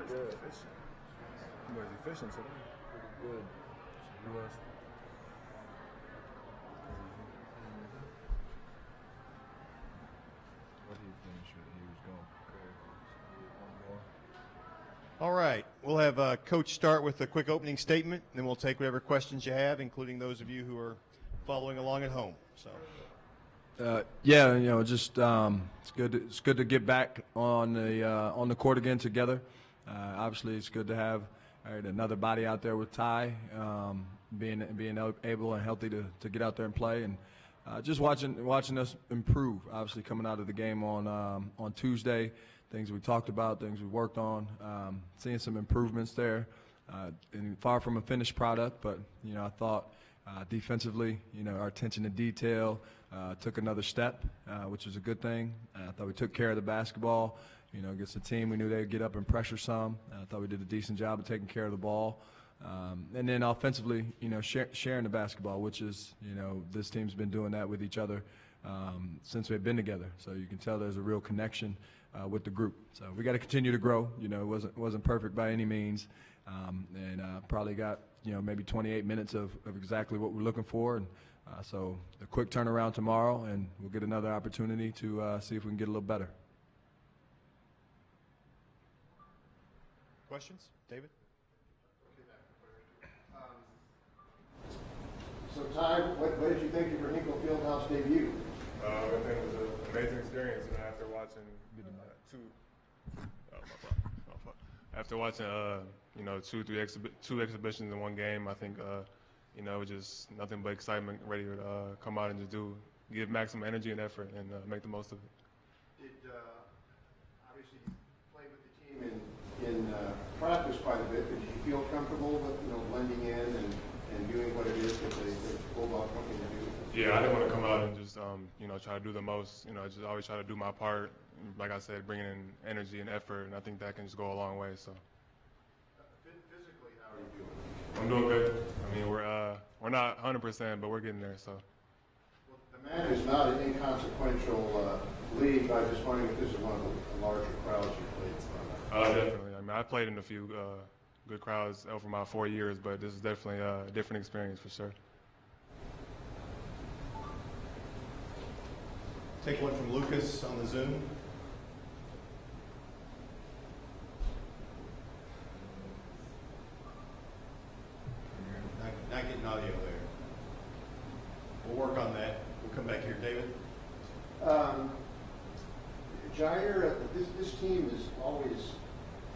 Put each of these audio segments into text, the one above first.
Yeah, efficient. He was efficient today. Pretty good. He was. What did he finish with? He was going. Okay. One more. All right. We'll have Coach start with a quick opening statement, and then we'll take whatever questions you have, including those of you who are following along at home. So. It's good to get back on the court again together. Obviously, it's good to have another body out there with Ty, being able and healthy to get out there and play, and just watching us improve. Obviously, coming out of the game on Tuesday, things we talked about, things we worked on, seeing some improvements there, and far from a finished product, but I thought. Defensively, our attention to detail took another step, which was a good thing. I thought we took care of the basketball. Against the team, we knew they'd get up and pressure some. I thought we did a decent job of taking care of the ball. And then offensively, sharing the basketball, which is, this team's been doing that with each other since we've been together. So you can tell there's a real connection with the group. So we got to continue to grow. It wasn't perfect by any means, and probably got maybe 28 minutes of exactly what we're looking for. And so a quick turnaround tomorrow, and we'll get another opportunity to see if we can get a little better. Questions? David? So, Ty, what did you think of your Hinkle Fieldhouse debut? I think it was an amazing experience. After watching After watching, two exhibitions in one game, I think, it was just nothing but excitement, ready to come out and just give maximum energy and effort and make the most of it. Obviously, you played with the team in practice quite a bit, but did you feel comfortable with, blending in and doing what it is that the Bulldog company do? Yeah, I didn't want to come out and just, try to do the most. I just always try to do my part. Like I said, bringing in energy and effort, and I think that can just go a long way. So. Physically, how are you doing? I'm doing good. I mean, we're not 100%, but we're getting there. So. Well, the Man is not an inconsequential league. I was just wondering if this is one of the larger crowds you played in front of. Definitely. I mean, I played in a few good crowds over my 4 years, but this is definitely a different experience for sure. Take one from Lucas on the Zoom. Not getting audio there. We'll work on that. We'll come back here. David? Jair, this team has always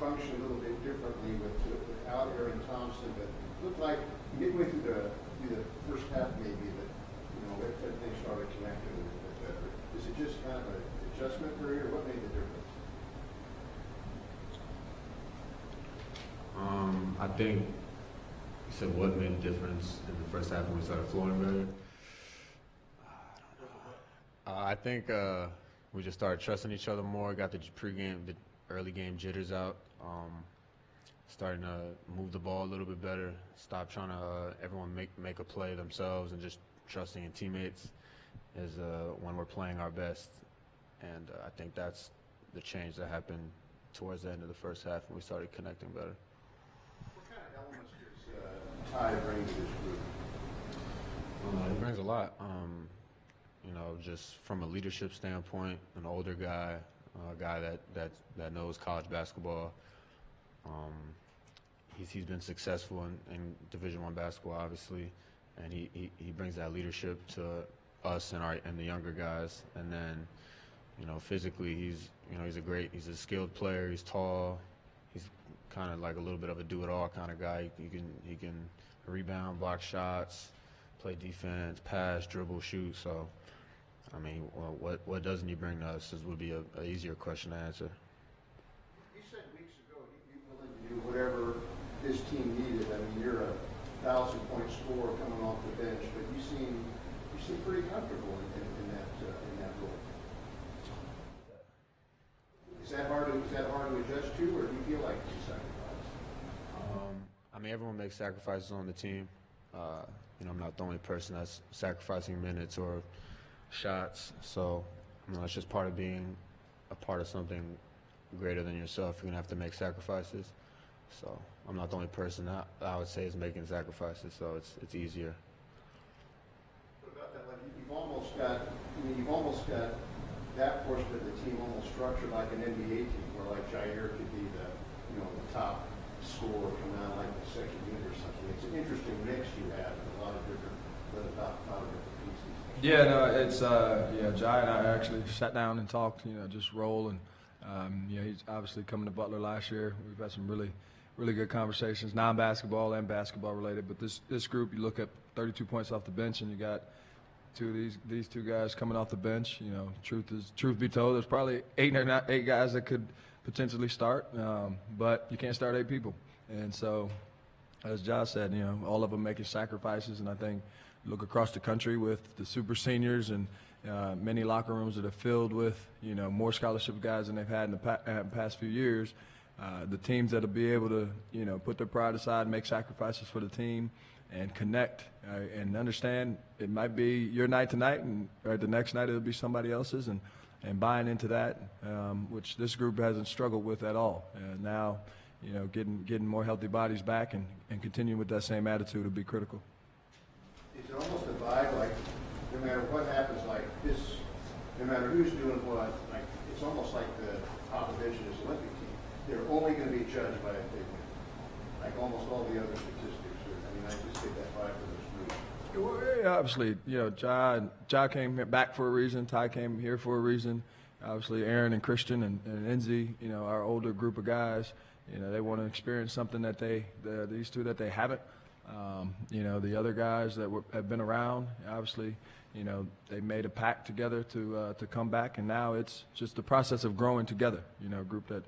functioned a little bit differently without Aaron Thompson, but it looked like midway through the first half maybe that, everything started connecting a little bit better. Is it just kind of an adjustment period, or what made the difference? I think you said what made the difference in the first half when we started flowing better. I think we just started trusting each other more. Got the early game jitters out. Starting to move the ball a little bit better. Stop trying to everyone make a play themselves and just trusting in teammates is when we're playing our best. And I think that's the change that happened towards the end of the first half when we started connecting better. What kind of elements does Ty bring to this group? It brings a lot. Just from a leadership standpoint, an older guy, a guy that knows college basketball. He's been successful in Division I basketball, obviously, and he brings that leadership to us and the younger guys. And then, physically, he's a skilled player. He's tall. He's kind of like a little bit of a do-it-all kind of guy. He can rebound, block shots, play defense, pass, dribble, shoot. So, I mean, what doesn't he bring to us would be an easier question to answer. You said weeks ago you'd be willing to do whatever this team needed. I mean, you're a 1,000-point scorer coming off the bench, but you seem pretty comfortable in that role. Is that hard to adjust to, or do you feel like it's a sacrifice? I mean, everyone makes sacrifices on the team. I'm not the only person that's sacrificing minutes or shots. So, it's just part of being a part of something greater than yourself, you're going to have to make sacrifices. So I'm not the only person that I would say is making sacrifices, so it's easier. What about that? Like you've almost got that portion of the team almost structured like an NBA team, where like Jair could be the top scorer coming out like the second unit or something. It's an interesting mix you have with a lot of different different pieces. Yeah, no, it's Jai and I actually sat down and talked, just roll, and he's obviously coming to Butler last year. We've had some really good conversations, non-basketball and basketball related. But this group, you look at 32 points off the bench, and you got these two guys coming off the bench. Truth be told, there's probably eight guys that could potentially start, but you can't start 8 people. And so, as Josh said, all of them making sacrifices, and I think you look across the country with the super seniors and many locker rooms that are filled with more scholarship guys than they've had in the past few years. The teams that'll be able to put their pride aside, make sacrifices for the team, and connect and understand it might be your night tonight, and the next night it'll be somebody else's, and buying into that, which this group hasn't struggled with at all. And now, getting more healthy bodies back and continuing with that same attitude will be critical. Is it almost a vibe like no matter what happens, like this, no matter who's doing what, like it's almost like the opposition is Olympic team. They're only going to be judged by a big win, like almost all the other statistics. I just get that vibe from this group. Well, obviously, Ja came back for a reason. Ty came here for a reason. Obviously, Aaron and Christian and Enzi, our older group of guys, they want to experience something that these two that they haven't. The other guys that have been around, obviously, they made a pact together to come back, and now it's just the process of growing together. A group that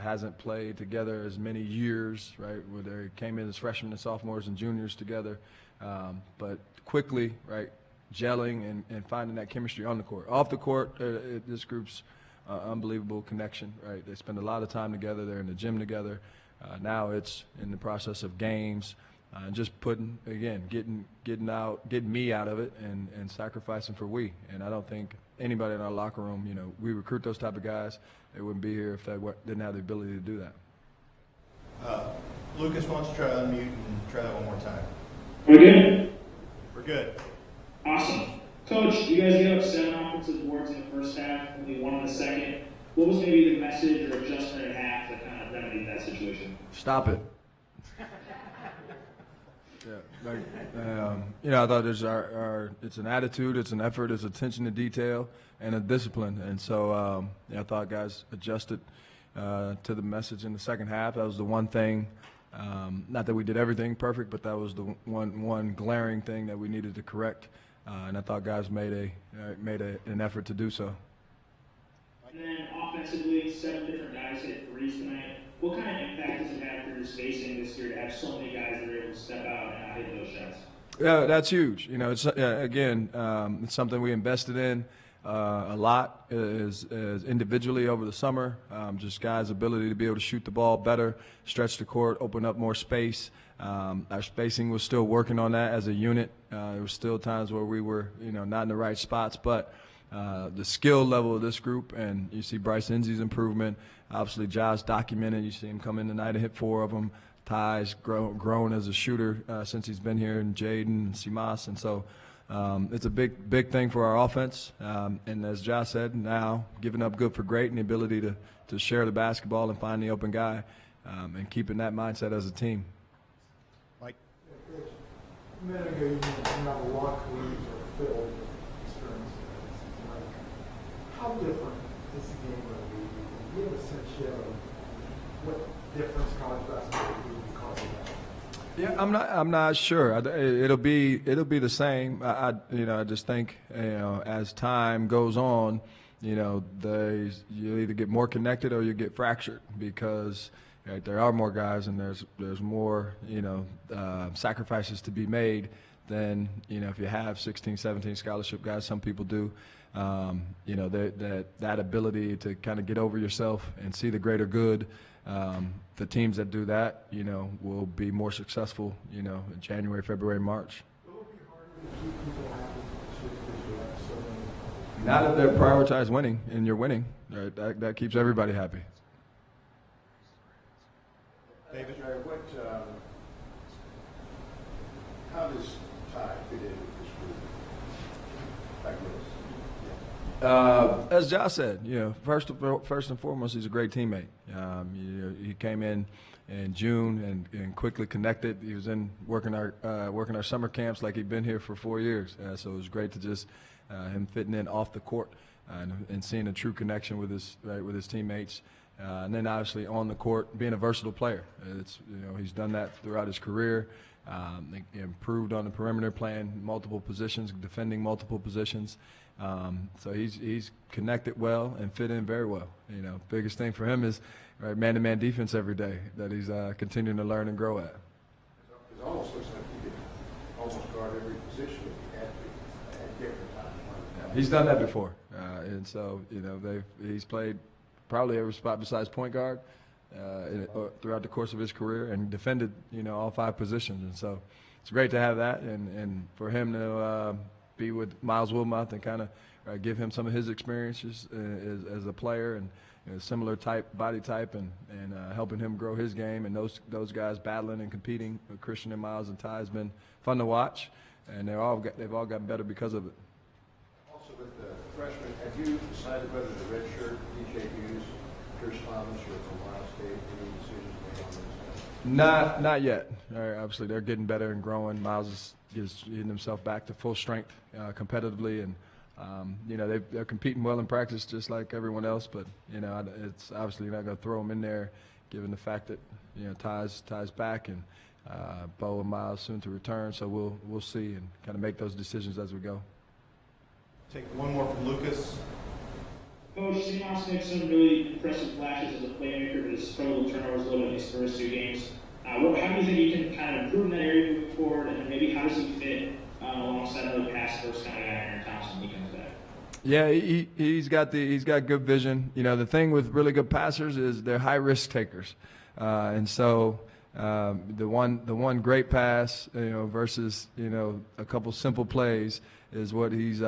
hasn't played together as many years, right? Where they came in as freshmen and sophomores and juniors together, but quickly, right, gelling and finding that chemistry on the court. Off the court, this group's unbelievable connection, right? They spend a lot of time together. They're in the gym together. Now it's in the process of games. Just getting me out of it and sacrificing for we. And I don't think anybody in our locker room, we recruit those type of guys. They wouldn't be here if they didn't have the ability to do that. Lucas, why don't you try to unmute and try that one more time? We're good? We're good. Awesome. Coach, you guys gave up 7 offensive boards in the first half, only 1 in the second. What was maybe the message or adjustment at half that kind of remedied that situation? Stop it. I thought it's an attitude, it's an effort, it's attention to detail, and a discipline. And so I thought guys adjusted to the message in the second half. That was the one thing, not that we did everything perfect, but that was the one glaring thing that we needed to correct. And I thought guys made an effort to do so. And then offensively, 7 different guys hit threes tonight. What kind of impact does it have for your spacing this year to have so many guys that are able to step out and hit those shots? Yeah, that's huge. It's it's something we invested in a lot is individually over the summer. Just guys' ability to be able to shoot the ball better, stretch the court, open up more space. Our spacing was still working on that as a unit. There were still times where we were, not in the right spots, but the skill level of this group, and you see Bryce Enzi's improvement. Obviously, Josh documented. You see him come in tonight and hit 4 of them. Ty's grown as a shooter since he's been here, and Jaden and Simas, and so it's a big thing for our offense. And as Josh said, now giving up good for great and the ability to share the basketball and find the open guy, and keeping that mindset as a team. Mike? A minute ago, you mentioned how the locker rooms are filled with experiences. How different is the game going to be? Do you have a sense yet of what difference college basketball will be because of that? Yeah, I'm not sure. It'll be the same. I just think as time goes on, you either get more connected or you get fractured because there are more guys and there's more sacrifices to be made than if you have 16, 17 scholarship guys. Some people do. That ability to kind of get over yourself and see the greater good. The teams that do that, will be more successful, in January, February, March. Will it be harder to keep people happy because you have so many? Now that they're prioritized winning and you're winning, right, that keeps everybody happy. David? Jerry, how does Ty fit in with this group? Like this? As Josh said, first and foremost, he's a great teammate. He came in June and quickly connected. He was working our summer camps like he'd been here for 4 years. So it was great to just him fitting in off the court and seeing a true connection with his teammates. And then obviously on the court, being a versatile player. He's done that throughout his career. Improved on the perimeter, playing multiple positions, defending multiple positions. So he's connected well and fit in very well. Biggest thing for him is man-to-man defense every day that he's continuing to learn and grow at. It almost looks like you could almost guard every position if you had to at different times. He's done that before, and so he's played probably every spot besides point guard throughout the course of his career, and defended all 5 positions. And so it's great to have that, and for him to be with Miles Wilmot and kind of give him some of his experiences as a player and similar body type, and helping him grow his game, and those guys battling and competing with Christian and Miles and Ty has been fun to watch, and they've all gotten better because of it. Also with the freshmen, have you decided whether the redshirt DJ Hughes, Chris Thomas, or from Ohio State, any decisions made on this? Not yet. Obviously, they're getting better and growing. Miles is getting himself back to full strength competitively, and they're competing well in practice just like everyone else. But it's obviously not going to throw them in there, given the fact that Ty's back, and Bo and Miles soon to return. So we'll see and kind of make those decisions as we go. Take one more from Lucas. Coach, St. Austin makes some really impressive flashes as a playmaker, but has struggled with turnovers a little bit in these first 2 games. How do you think he can kind of improve in that area moving forward, and maybe how does he fit alongside another pass first kind of guy, Aaron Thompson, when he comes back? Yeah, he's got good vision. The thing with really good passers is they're high risk takers, and so the one great pass versus a couple simple plays is what he's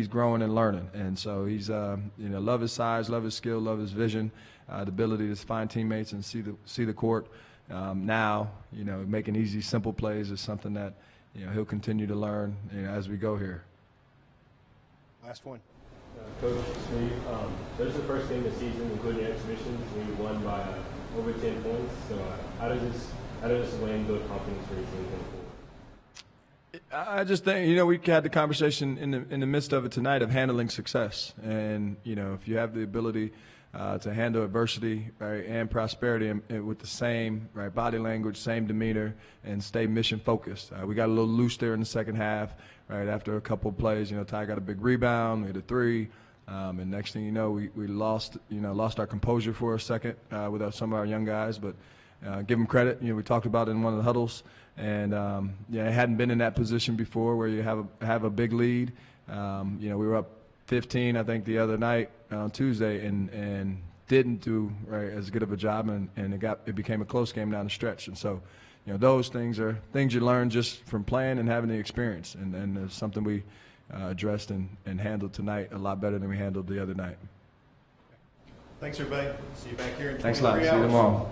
growing and learning. And so he's love his size, love his skill, love his vision, the ability to find teammates and see the court. Now making easy simple plays is something that he'll continue to learn as we go here. Last one. Coach, this is the first game of the season, including exhibitions, and you won by over 10 points. So how does this win build confidence for your team going forward? I just think we had the conversation in the midst of it tonight of handling success, and if you have the ability to handle adversity, right, and prosperity and with the same body language, same demeanor, and stay mission focused. We got a little loose there in the second half, right after a couple of plays. Ty got a big rebound, we hit a 3, and next thing you know, we lost our composure for a second with some of our young guys, but. Give them credit. We talked about it in one of the huddles, and it hadn't been in that position before where you have a big lead. We were up 15, I think, the other night on Tuesday, and didn't do as good of a job, and it became a close game down the stretch. And so, those things are things you learn just from playing and having the experience, and it's something we addressed and handled tonight a lot better than we handled the other night. Thanks, everybody. See you back here in 23 hours. Thanks a lot. See you tomorrow.